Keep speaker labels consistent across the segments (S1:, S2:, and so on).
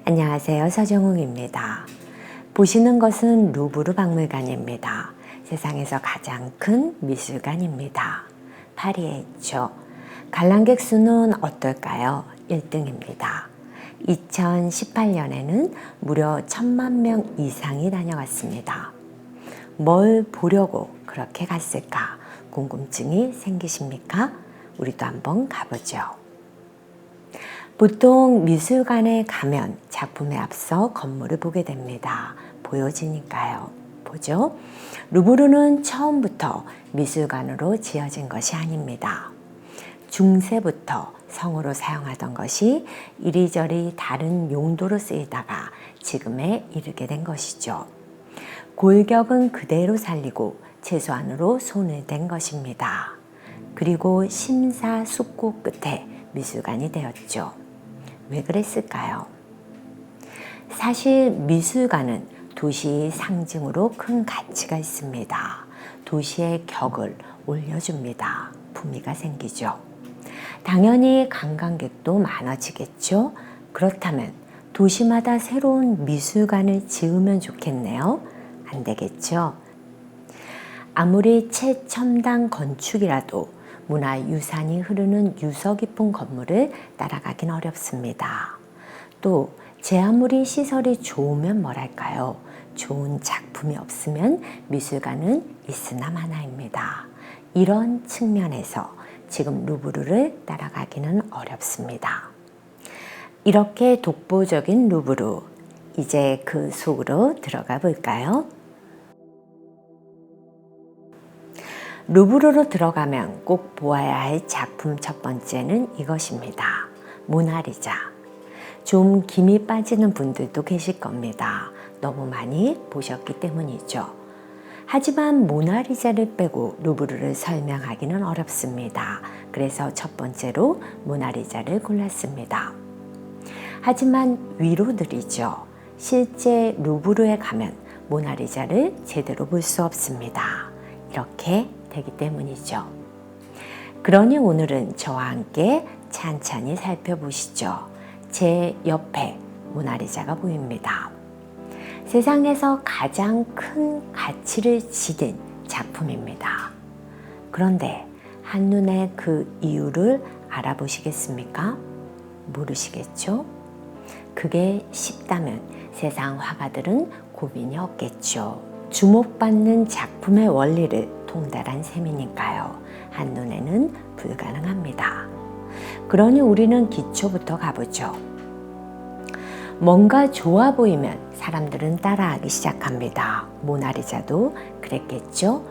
S1: 안녕하세요. 서정웅입니다. 보시는 것은 루브르 박물관입니다. 세상에서 가장 큰 미술관입니다. 파리에 있죠. 관람객 수는 어떨까요? 1등입니다. 2018년에는 무려 1,000만 명 이상이 다녀갔습니다. 뭘 보려고 그렇게 갔을까? 궁금증이 생기십니까? 우리도 한번 가보죠. 보통 미술관에 가면 작품에 앞서 건물을 보게 됩니다. 보여지니까요. 보죠? 루브르는 처음부터 미술관으로 지어진 것이 아닙니다. 중세부터 성으로 사용하던 것이 이리저리 다른 용도로 쓰이다가 지금에 이르게 된 것이죠. 골격은 그대로 살리고 최소한으로 손을 댄 것입니다. 그리고 심사숙고 끝에 미술관이 되었죠. 왜 그랬을까요? 사실 미술관은 도시의 상징으로 큰 가치가 있습니다. 도시의 격을 올려줍니다. 품위가 생기죠. 당연히 관광객도 많아지겠죠. 그렇다면 도시마다 새로운 미술관을 지으면 좋겠네요. 안 되겠죠. 아무리 최첨단 건축이라도 문화유산이 흐르는 유서 깊은 건물을 따라가긴 어렵습니다. 또 제 아무리 시설이 좋으면 뭐랄까요? 좋은 작품이 없으면 미술관은 있으나 마나입니다. 이런 측면에서 지금 루브르를 따라가기는 어렵습니다. 이렇게 독보적인 루브르, 이제 그 속으로 들어가 볼까요? 루브르로 들어가면 꼭 보아야 할 작품 첫 번째는 이것입니다. 모나리자. 좀 김이 빠지는 분들도 계실 겁니다. 너무 많이 보셨기 때문이죠. 하지만 모나리자를 빼고 루브르를 설명하기는 어렵습니다. 그래서 첫 번째로 모나리자를 골랐습니다. 하지만 위로드리죠. 실제 루브르에 가면 모나리자를 제대로 볼 수 없습니다. 이렇게 되기 때문이죠. 그러니 오늘은 저와 함께 찬찬히 살펴보시죠. 제 옆에 모나리자가 보입니다. 세상에서 가장 큰 가치를 지닌 작품입니다. 그런데 한눈에 그 이유를 알아보시겠습니까? 모르시겠죠? 그게 쉽다면 세상 화가들은 고민이 없겠죠. 주목받는 작품의 원리를 통달한 셈이니까요. 한눈에는 불가능합니다. 그러니 우리는 기초부터 가보죠. 뭔가 좋아 보이면 사람들은 따라하기 시작합니다. 모나리자도 그랬겠죠?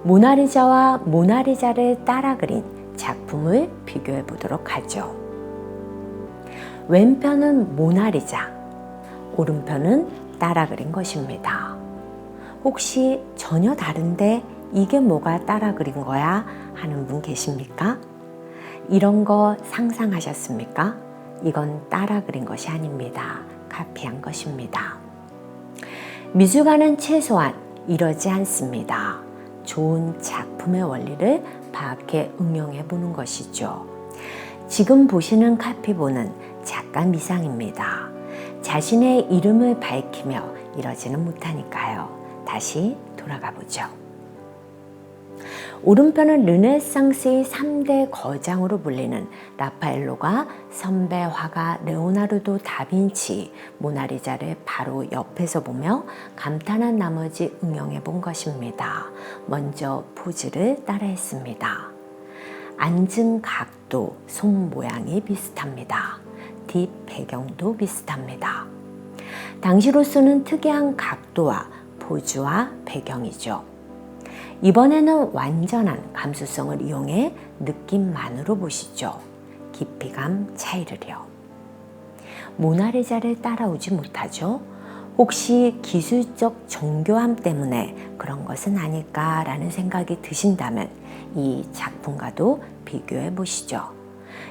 S1: 모나리자와 모나리자를 따라 그린 작품을 비교해 보도록 하죠. 왼편은 모나리자, 오른편은 따라 그린 것입니다. 혹시 전혀 다른데 이게 뭐가 따라 그린 거야? 하는 분 계십니까? 이런 거 상상하셨습니까? 이건 따라 그린 것이 아닙니다. 카피한 것입니다. 미술관은 최소한 이러지 않습니다. 좋은 작품의 원리를 파악해 응용해 보는 것이죠. 지금 보시는 카피본은 작가 미상입니다. 자신의 이름을 밝히며 이러지는 못하니까요. 다시 돌아가 보죠. 오른편은 르네상스의 3대 거장으로 불리는 라파엘로가 선배 화가 레오나르도 다빈치 모나리자를 바로 옆에서 보며 감탄한 나머지 응용해 본 것입니다. 먼저 포즈를 따라했습니다. 앉은 각도, 손 모양이 비슷합니다. 뒷 배경도 비슷합니다. 당시로서는 특이한 각도와 포즈와 배경이죠. 이번에는 완전한 감수성을 이용해 느낌만으로 보시죠. 깊이감 차이를요. 모나리자를 따라오지 못하죠. 혹시 기술적 정교함 때문에 그런 것은 아닐까라는 생각이 드신다면 이 작품과도 비교해 보시죠.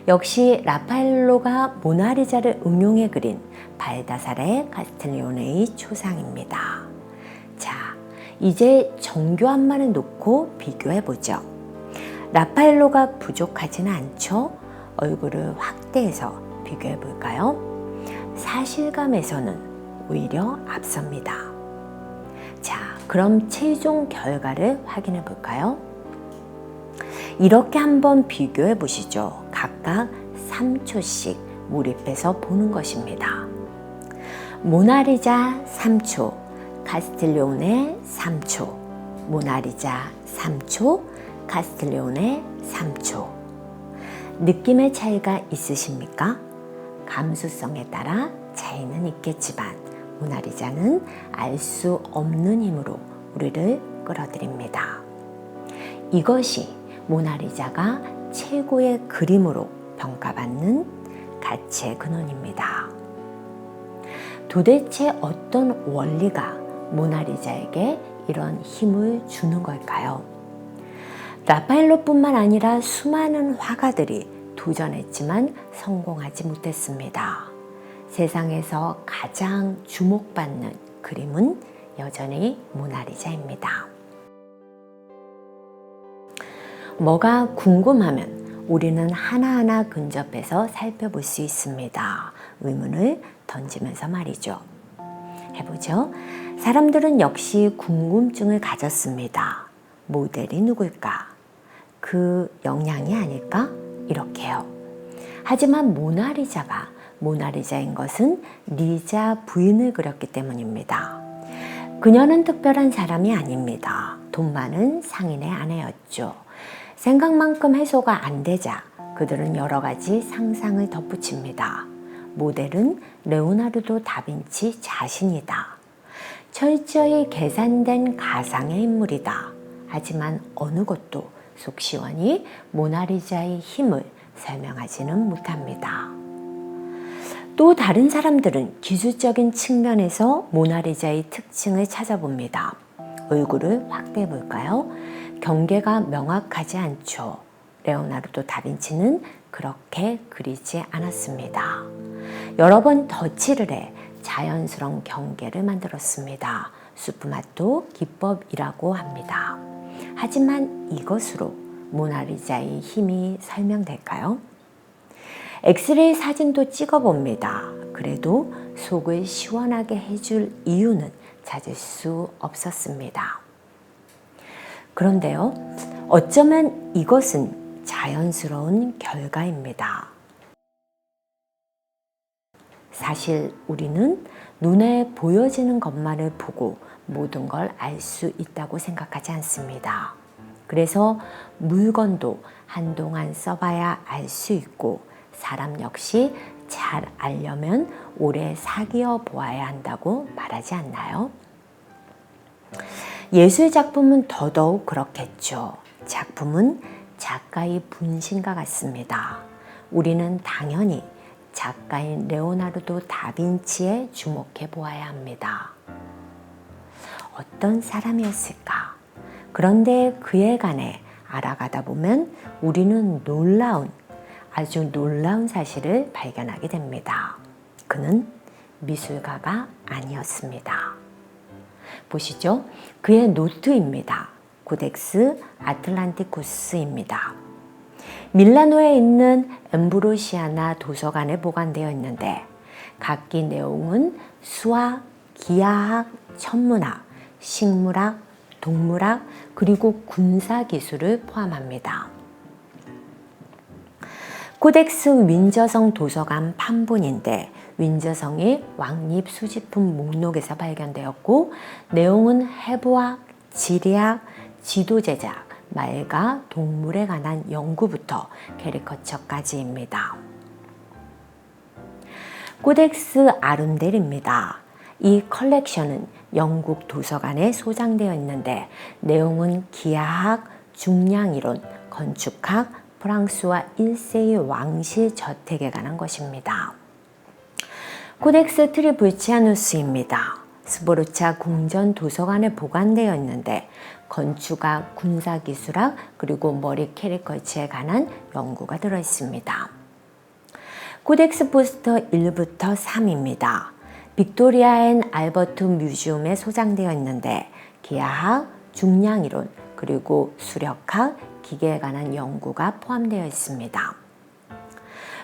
S1: 역시 라파엘로가 모나리자를 응용해 그린 발다사레 카스텔리오네의 초상입니다. 자, 이제 정교함만을 놓고 비교해보죠. 라파엘로가 부족하지는 않죠? 얼굴을 확대해서 비교해볼까요? 사실감에서는 오히려 앞섭니다. 자, 그럼 최종 결과를 확인해 볼까요? 이렇게 한번 비교해 보시죠. 각각 3초씩 몰입해서 보는 것입니다. 모나리자 3초, 카스틸리오네 3초, 모나리자 3초, 카스틸리오네 3초. 느낌의 차이가 있으십니까? 감수성에 따라 차이는 있겠지만 모나리자는 알 수 없는 힘으로 우리를 끌어들입니다. 이것이 모나리자가 최고의 그림으로 평가받는 가치의 근원입니다. 도대체 어떤 원리가 모나리자에게 이런 힘을 주는 걸까요? 라파엘로뿐만 아니라 수많은 화가들이 도전했지만 성공하지 못했습니다. 세상에서 가장 주목받는 그림은 여전히 모나리자입니다. 뭐가 궁금하면 우리는 하나하나 근접해서 살펴볼 수 있습니다. 의문을 던지면서 말이죠. 해보죠. 사람들은 역시 궁금증을 가졌습니다. 모델이 누굴까? 그 영향이 아닐까? 이렇게요. 하지만 모나리자가 모나리자인 것은 리자 부인을 그렸기 때문입니다. 그녀는 특별한 사람이 아닙니다. 돈 많은 상인의 아내였죠. 생각만큼 해소가 안 되자 그들은 여러 가지 상상을 덧붙입니다. 모델은 레오나르도 다빈치 자신이다. 철저히 계산된 가상의 인물이다. 하지만 어느 것도 속 시원히 모나리자의 힘을 설명하지는 못합니다. 또 다른 사람들은 기술적인 측면에서 모나리자의 특징을 찾아봅니다. 얼굴을 확대해 볼까요? 경계가 명확하지 않죠. 레오나르도 다빈치는 그렇게 그리지 않았습니다. 여러 번 덧칠을 해 자연스러운 경계를 만들었습니다. 수프마토 기법이라고 합니다. 하지만 이것으로 모나리자의 힘이 설명될까요? 엑스레이 사진도 찍어봅니다. 그래도 속을 시원하게 해줄 이유는 찾을 수 없었습니다. 그런데요, 어쩌면 이것은 자연스러운 결과입니다. 사실 우리는 눈에 보여지는 것만을 보고 모든 걸 알 수 있다고 생각하지 않습니다. 그래서 물건도 한동안 써봐야 알 수 있고 사람 역시 잘 알려면 오래 사귀어 보아야 한다고 말하지 않나요? 예술 작품은 더더욱 그렇겠죠. 작품은 작가의 분신과 같습니다. 우리는 당연히 작가인 레오나르도 다빈치에 주목해 보아야 합니다. 어떤 사람이었을까? 그런데 그에 관해 알아가다 보면 우리는 아주 놀라운 사실을 발견하게 됩니다. 그는 미술가가 아니었습니다. 보시죠. 그의 노트입니다. 코덱스 아틀란티쿠스입니다. 밀라노에 있는 엠브로시아나 도서관에 보관되어 있는데 각기 내용은 수학, 기하학, 천문학, 식물학, 동물학, 그리고 군사기술을 포함합니다. 코덱스 윈저성 도서관 판본인데 윈저성이 왕립 수집품 목록에서 발견되었고 내용은 해부학, 지리학, 지도 제작, 말과 동물에 관한 연구부터 캐리커처까지입니다. 코덱스 아룬델입니다. 이 컬렉션은 영국 도서관에 소장되어 있는데 내용은 기하학, 중량이론, 건축학, 프랑스와 1세의 왕실 저택에 관한 것입니다. 코덱스 트리불치아누스입니다. 스보르차 궁전 도서관에 보관되어 있는데 건축학, 군사기술학, 그리고 머리 캐리커처에 관한 연구가 들어있습니다. 코덱스 포스터 1부터 3입니다. 빅토리아 앤 알버트 뮤지엄에 소장되어 있는데 기하학, 중량이론, 그리고 수력학, 기계에 관한 연구가 포함되어 있습니다.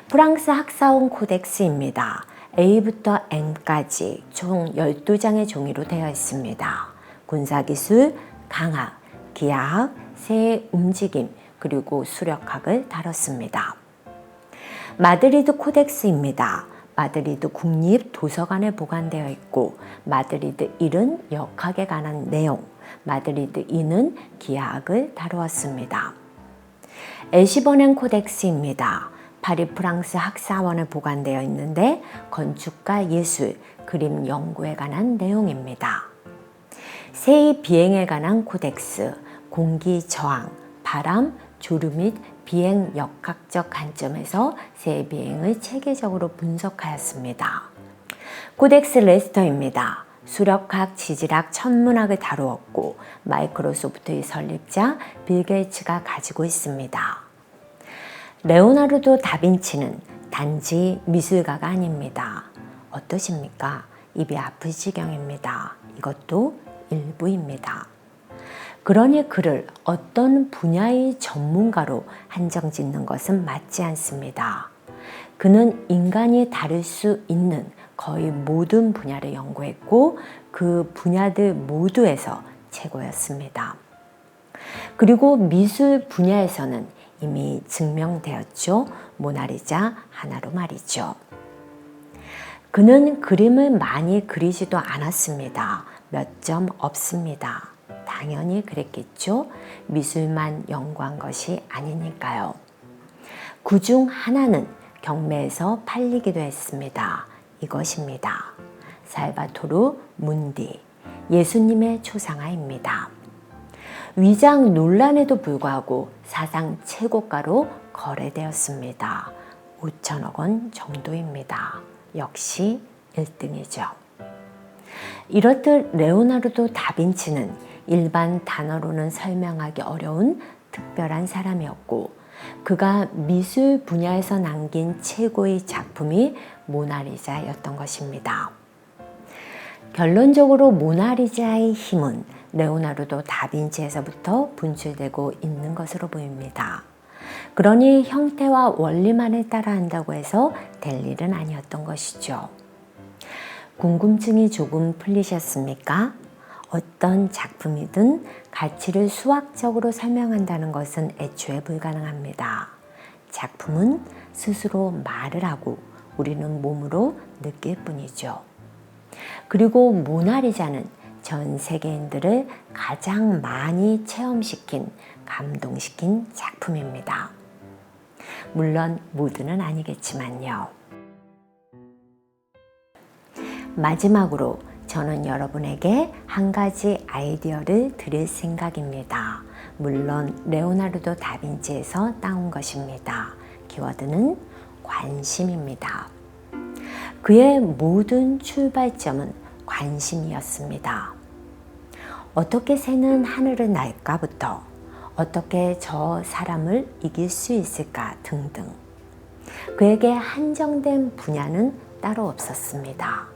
S1: 프랑스 학사원 코덱스입니다. A부터 N까지 총 12장의 종이로 되어 있습니다. 군사기술, 강학, 기하학, 새의 움직임, 그리고 수력학을 다뤘습니다. 마드리드 코덱스입니다. 마드리드 국립도서관에 보관되어 있고 마드리드 1은 역학에 관한 내용, 마드리드 2는 기하학을 다루었습니다. 에시버넨 코덱스입니다. 파리 프랑스 학사원에 보관되어 있는데 건축과 예술, 그림 연구에 관한 내용입니다. 새의 비행에 관한 코덱스, 공기 저항, 바람, 조류 및 비행 역학적 관점에서 새의 비행을 체계적으로 분석하였습니다. 코덱스 레스터입니다. 수력학, 지질학, 천문학을 다루었고 마이크로소프트의 설립자 빌 게이츠가 가지고 있습니다. 레오나르도 다빈치는 단지 미술가가 아닙니다. 어떠십니까? 입이 아플 지경입니다. 이것도 일부입니다. 그러니 그를 어떤 분야의 전문가로 한정 짓는 것은 맞지 않습니다. 그는 인간이 다룰 수 있는 거의 모든 분야를 연구했고 그 분야들 모두에서 최고였습니다. 그리고 미술 분야에서는 이미 증명되었죠. 모나리자 하나로 말이죠. 그는 그림을 많이 그리지도 않았습니다. 몇 점 없습니다. 당연히 그랬겠죠. 미술만 연구한 것이 아니니까요. 그중 하나는 경매에서 팔리기도 했습니다. 이것입니다. 살바토르 문디, 예수님의 초상화입니다. 위장 논란에도 불구하고 사상 최고가로 거래되었습니다. 5천억 원 정도입니다. 역시 1등이죠. 이렇듯 레오나르도 다빈치는 일반 단어로는 설명하기 어려운 특별한 사람이었고 그가 미술 분야에서 남긴 최고의 작품이 모나리자였던 것입니다. 결론적으로 모나리자의 힘은 레오나르도 다빈치에서부터 분출되고 있는 것으로 보입니다. 그러니 형태와 원리만을 따라한다고 해서 될 일은 아니었던 것이죠. 궁금증이 조금 풀리셨습니까? 어떤 작품이든 가치를 수학적으로 설명한다는 것은 애초에 불가능합니다. 작품은 스스로 말을 하고 우리는 몸으로 느낄 뿐이죠. 그리고 모나리자는 전 세계인들을 가장 많이 체험시킨, 감동시킨 작품입니다. 물론 모두는 아니겠지만요. 마지막으로 저는 여러분에게 한 가지 아이디어를 드릴 생각입니다. 물론 레오나르도 다빈치에서 따온 것입니다. 키워드는 관심입니다. 그의 모든 출발점은 관심이었습니다. 어떻게 새는 하늘을 날까부터 어떻게 저 사람을 이길 수 있을까 등등. 그에게 한정된 분야는 따로 없었습니다.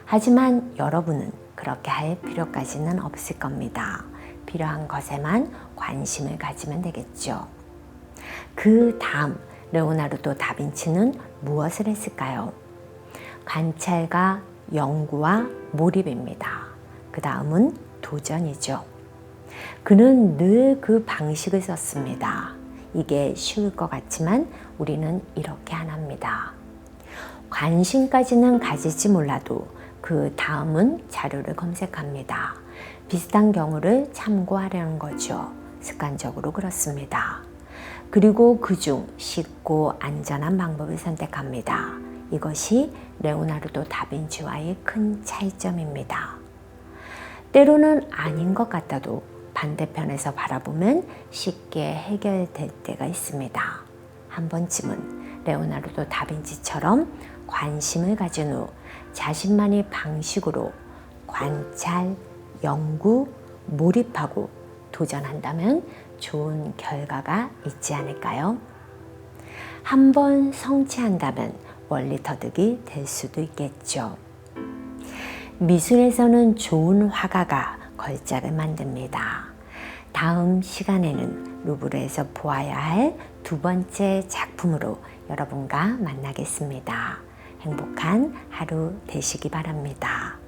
S1: 하지만 여러분은 그렇게 할 필요까지는 없을 겁니다. 필요한 것에만 관심을 가지면 되겠죠. 그 다음 레오나르도 다빈치는 무엇을 했을까요? 관찰과 연구와 몰입입니다. 그 다음은 도전이죠. 그는 늘 그 방식을 썼습니다. 이게 쉬울 것 같지만 우리는 이렇게 안 합니다. 관심까지는 가질지 몰라도 그 다음은 자료를 검색합니다. 비슷한 경우를 참고하려는 거죠. 습관적으로 그렇습니다. 그리고 그중 쉽고 안전한 방법을 선택합니다. 이것이 레오나르도 다빈치와의 큰 차이점입니다. 때로는 아닌 것 같아도 반대편에서 바라보면 쉽게 해결될 때가 있습니다. 한 번쯤은 레오나르도 다빈치처럼 관심을 가진 후 자신만의 방식으로 관찰, 연구, 몰입하고 도전한다면 좋은 결과가 있지 않을까요? 한번 성취한다면 원리 터득이 될 수도 있겠죠. 미술에서는 좋은 화가가 걸작을 만듭니다. 다음 시간에는 루브르에서 보아야 할 두 번째 작품으로 여러분과 만나겠습니다. 행복한 하루 되시기 바랍니다.